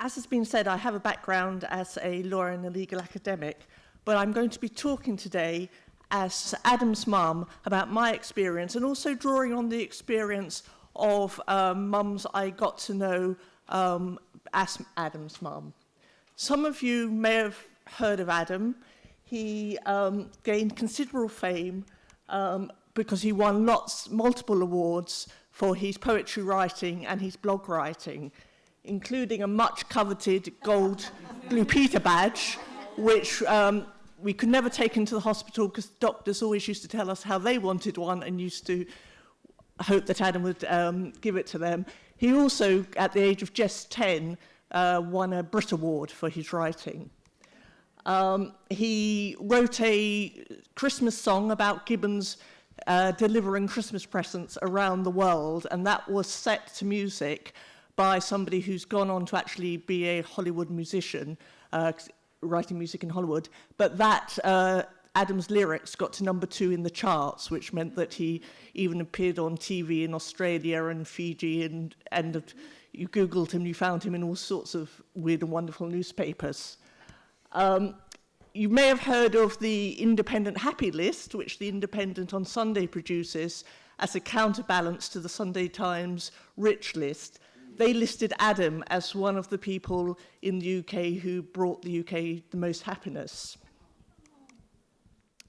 As has been said, I have a background as a lawyer and a legal academic, but I'm going to be talking today as Adam's mum about my experience and also drawing on the experience of mums I got to know as Adam's mum. Some of you may have heard of Adam. He gained considerable fame because he won multiple awards for his poetry writing and his blog writing, including a much coveted gold Blue Peter badge, which we could never take into the hospital because doctors always used to tell us how they wanted one and used to hope that Adam would give it to them. He also, at the age of just 10, won a Brit Award for his writing. He wrote a Christmas song about gibbons delivering Christmas presents around the world, and that was set to music by somebody who's gone on to actually be a Hollywood musician, writing music in Hollywood. But that Adam's lyrics got to #2 in the charts, which meant that he even appeared on TV in Australia and Fiji, and you Googled him, you found him in all sorts of weird and wonderful newspapers. You may have heard of the Independent Happy List, which the Independent on Sunday produces as a counterbalance to the Sunday Times Rich List. They listed Adam as one of the people in the UK who brought the UK the most happiness.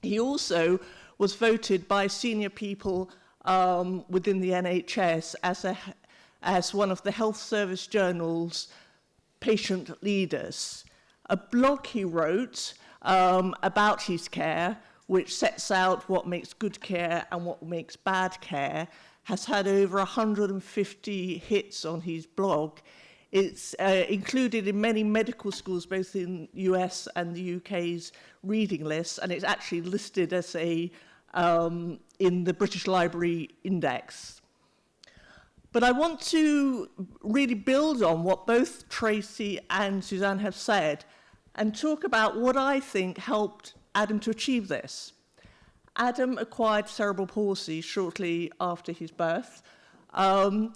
He also was voted by senior people within the NHS as one of the Health Service Journal's patient leaders. A blog he wrote about his care, which sets out what makes good care and what makes bad care, has had over 150 hits on his blog. It's included in many medical schools, both in US and the UK's reading lists, and it's actually listed as in the British Library Index. But I want to really build on what both Tracy and Suzanne have said and talk about what I think helped Adam to achieve this. Adam acquired cerebral palsy shortly after his birth, and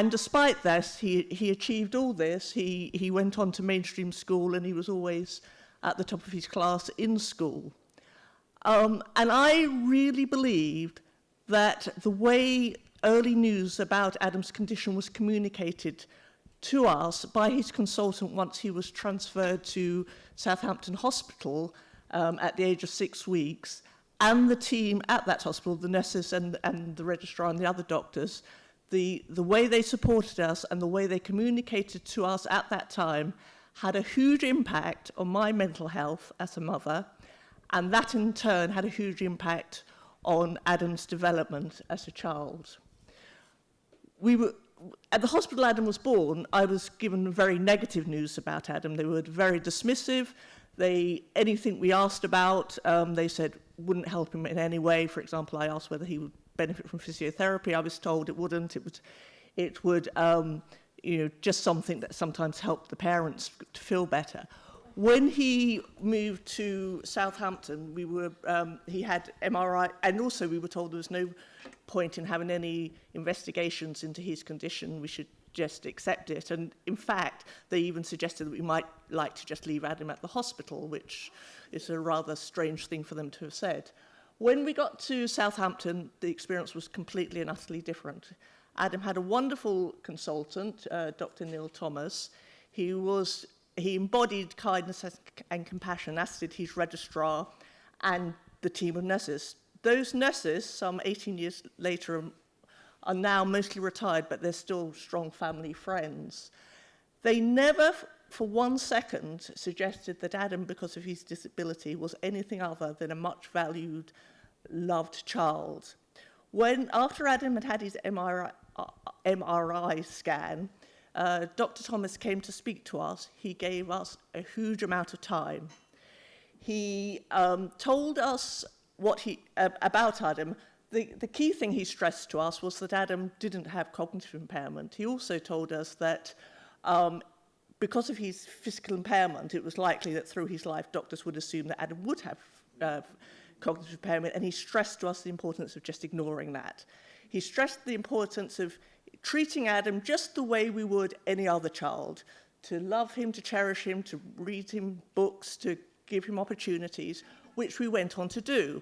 despite this, he achieved all this. He went on to mainstream school, and he was always at the top of his class in school. And I really believed that the way early news about Adam's condition was communicated to us by his consultant once he was transferred to Southampton Hospital at the age of 6 weeks, and the team at that hospital, the nurses and the registrar and the other doctors, the way they supported us and the way they communicated to us at that time had a huge impact on my mental health as a mother, and that in turn had a huge impact on Adam's development as a child. At the hospital Adam was born, I was given very negative news about Adam. They were very dismissive. Anything we asked about, they said wouldn't help him in any way. For example, I asked whether he would benefit from physiotherapy. I was told it wouldn't. It would just something that sometimes helped the parents to feel better. When he moved to Southampton, he had MRI, and also we were told there was no point in having any investigations into his condition. We should just accept it. And in fact, they even suggested that we might like to just leave Adam at the hospital, which is a rather strange thing for them to have said. When we got to Southampton, the experience was completely and utterly different. Adam had a wonderful consultant, Dr. Neil Thomas. He embodied kindness and compassion, as did his registrar and the team of nurses. Those nurses, some 18 years later, are now mostly retired, but they're still strong family friends. They never, for 1 second, suggested that Adam, because of his disability, was anything other than a much valued, loved child. After Adam had his MRI scan, Dr. Thomas came to speak to us. He gave us a huge amount of time. He told us about Adam. The key thing he stressed to us was that Adam didn't have cognitive impairment. He also told us that because of his physical impairment, it was likely that through his life, doctors would assume that Adam would have cognitive impairment, and he stressed to us the importance of just ignoring that. He stressed the importance of treating Adam just the way we would any other child. to love him, to cherish him, to read him books, to give him opportunities, which we went on to do.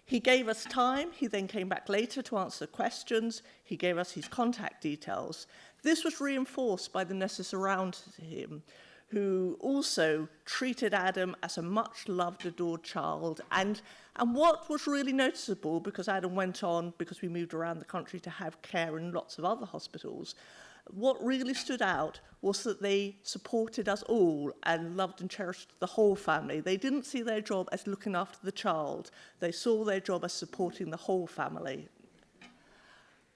He gave us time. He then came back later to answer questions. He gave us his contact details. This was reinforced by the nurses around him, who also treated Adam as a much-loved, adored child. And what was really noticeable, because Adam went on, because we moved around the country to have care in lots of other hospitals, what really stood out was that they supported us all and loved and cherished the whole family. They didn't see their job as looking after the child. They saw their job as supporting the whole family.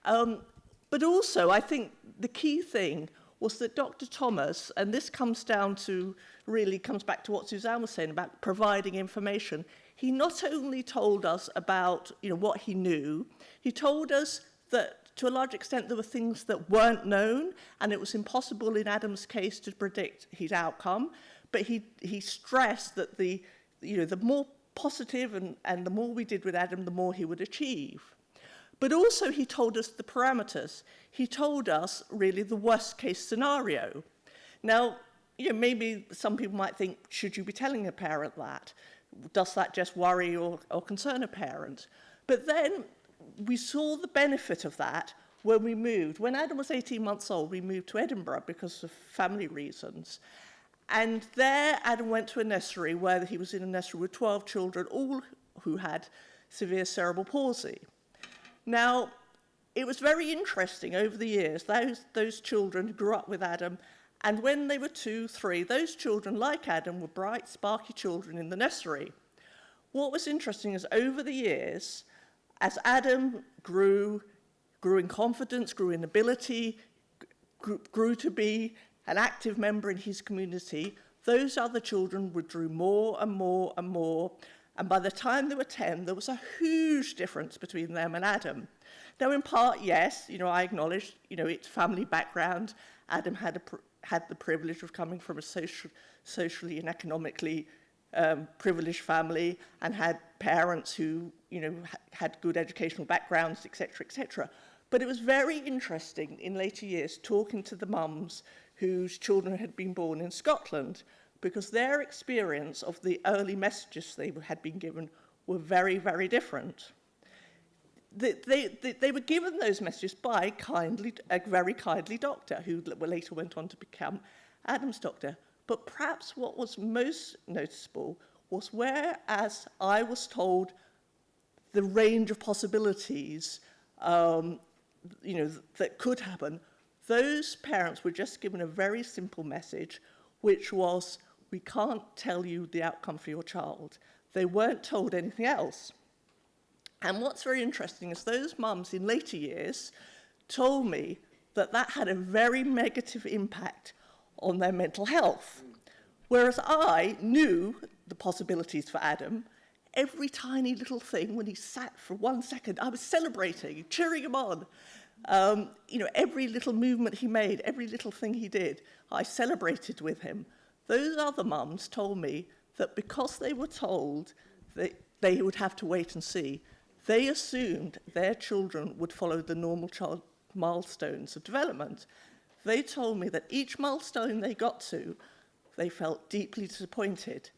But also, I think the key thing was that Dr. Thomas, and this comes back to what Suzanne was saying about providing information. He not only told us about what he knew, he told us that to a large extent there were things that weren't known, and it was impossible in Adam's case to predict his outcome. But he stressed that the more positive and the more we did with Adam, the more he would achieve. But also he told us the parameters. He told us really the worst case scenario. Now, maybe some people might think, should you be telling a parent that? Does that just worry or concern a parent? But then we saw the benefit of that when we moved. When Adam was 18 months old, we moved to Edinburgh because of family reasons. And there Adam went to a nursery where he was in a nursery with 12 children, all who had severe cerebral palsy. Now, it was very interesting over the years. Those children grew up with Adam, and when they were 2, 3, those children, like Adam, were bright, sparky children in the nursery. What was interesting is over the years, as Adam grew in confidence, grew in ability, grew to be an active member in his community, those other children withdrew more and more and more. And by the time they were 10, there was a huge difference between them and Adam. Now, in part, yes, I acknowledge, its family background. Adam had the privilege of coming from a socially and economically privileged family and had parents who, had good educational backgrounds, etc., etc. But it was very interesting in later years talking to the mums whose children had been born in Scotland, because their experience of the early messages they had been given were very, very different. They were given those messages by a very kindly doctor, who later went on to become Adam's doctor. But perhaps what was most noticeable was whereas I was told the range of possibilities that could happen, those parents were just given a very simple message, which was, we can't tell you the outcome for your child. They weren't told anything else. And what's very interesting is those mums in later years told me that had a very negative impact on their mental health. Whereas I knew the possibilities for Adam. Every tiny little thing, when he sat for 1 second, I was celebrating, cheering him on. Every little movement he made, every little thing he did, I celebrated with him. Those other mums told me that because they were told that they would have to wait and see, they assumed their children would follow the normal child milestones of development. They told me that each milestone they got to, they felt deeply disappointed.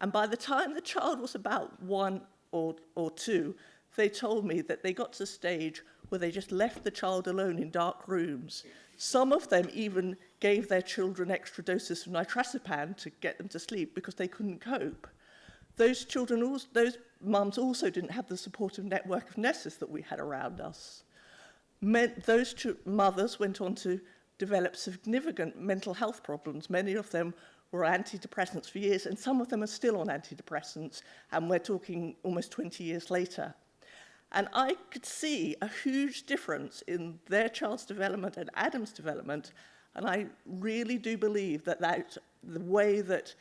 And by the time the child was about 1 or 2, they told me that they got to a stage where they just left the child alone in dark rooms. Some of them even gave their children extra doses of nitrazepam to get them to sleep because they couldn't cope. Those mums also didn't have the supportive network of nurses that we had around us. Those mothers went on to develop significant mental health problems. Many of them were on antidepressants for years, and some of them are still on antidepressants, and we're talking almost 20 years later. And I could see a huge difference in their child's development and Adam's development, and I really do believe that the way that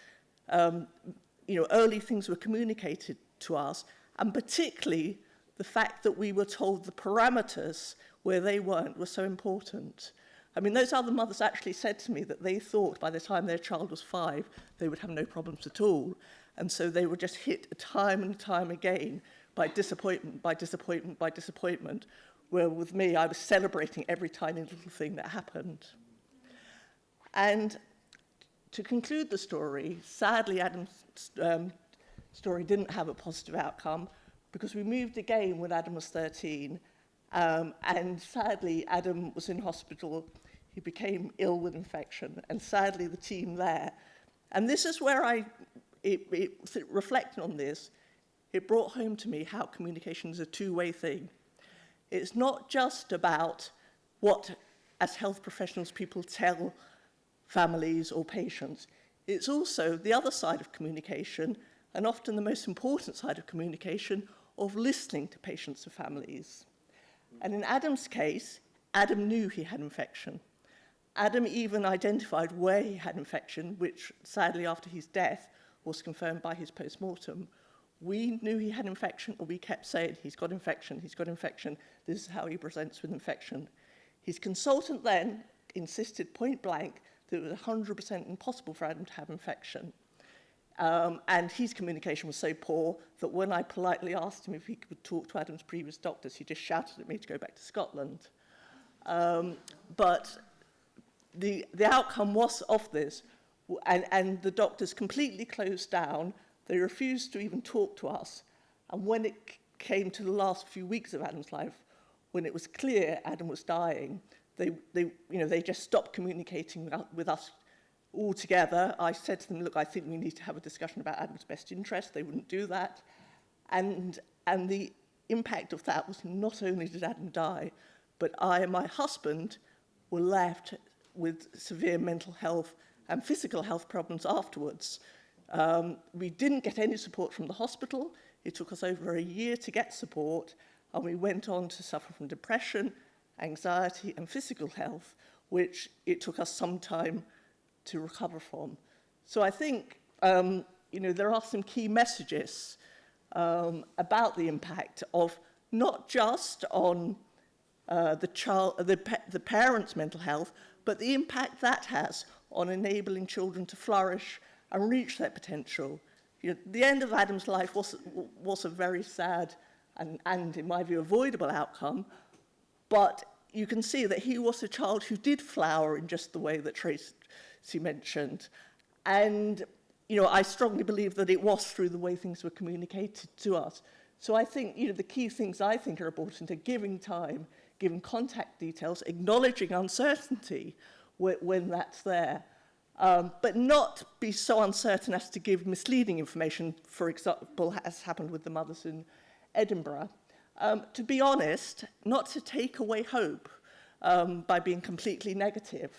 early things were communicated to us, and particularly the fact that we were told the parameters where they weren't, were so important. I mean, those other mothers actually said to me that they thought by the time their child was 5, they would have no problems at all. And so they were just hit time and time again by disappointment, where with me, I was celebrating every tiny little thing that happened. And to conclude the story, sadly, Adam's story didn't have a positive outcome because we moved again when Adam was 13. And sadly, Adam was in hospital. He became ill with infection. And sadly, the team there. And this is where reflecting on this, it brought home to me how communication is a two-way thing. It's not just about what, as health professionals, people tell families or patients. It's also the other side of communication, and often the most important side of communication, of listening to patients and families. And in Adam's case, Adam knew he had infection. Adam even identified where he had infection, which sadly after his death was confirmed by his post-mortem. We knew he had infection, or we kept saying, he's got infection, this is how he presents with infection. His consultant then insisted point blank that it was 100% impossible for Adam to have infection. And his communication was so poor that when I politely asked him if he could talk to Adam's previous doctors, he just shouted at me to go back to Scotland. But the outcome was of this, and the doctors completely closed down. They refused to even talk to us. And when it came to the last few weeks of Adam's life, when it was clear Adam was dying, they just stopped communicating with us altogether. I said to them, look, I think we need to have a discussion about Adam's best interest. They wouldn't do that. And the impact of that was not only did Adam die, but I and my husband were left with severe mental health and physical health problems afterwards. We didn't get any support from the hospital. It took us over a year to get support, and we went on to suffer from depression, anxiety, and physical health, which it took us some time to recover from. So I think, there are some key messages about the impact of not just on the parent's mental health, but the impact that has on enabling children to flourish and reach their potential. The end of Adam's life was a very sad and, in my view, avoidable outcome, but you can see that he was a child who did flower in just the way that Tracy mentioned. And, I strongly believe that it was through the way things were communicated to us. So I think, the key things I think are important are giving time, giving contact details, acknowledging uncertainty when that's there, but not be so uncertain as to give misleading information, for example, as happened with the mothers in Edinburgh. To be honest, not to take away hope by being completely negative.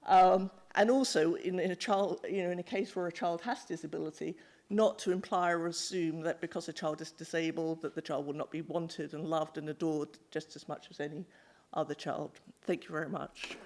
And also, in a case where a child has disability, not to imply or assume that because a child is disabled, that the child will not be wanted and loved and adored just as much as any other child. Thank you very much.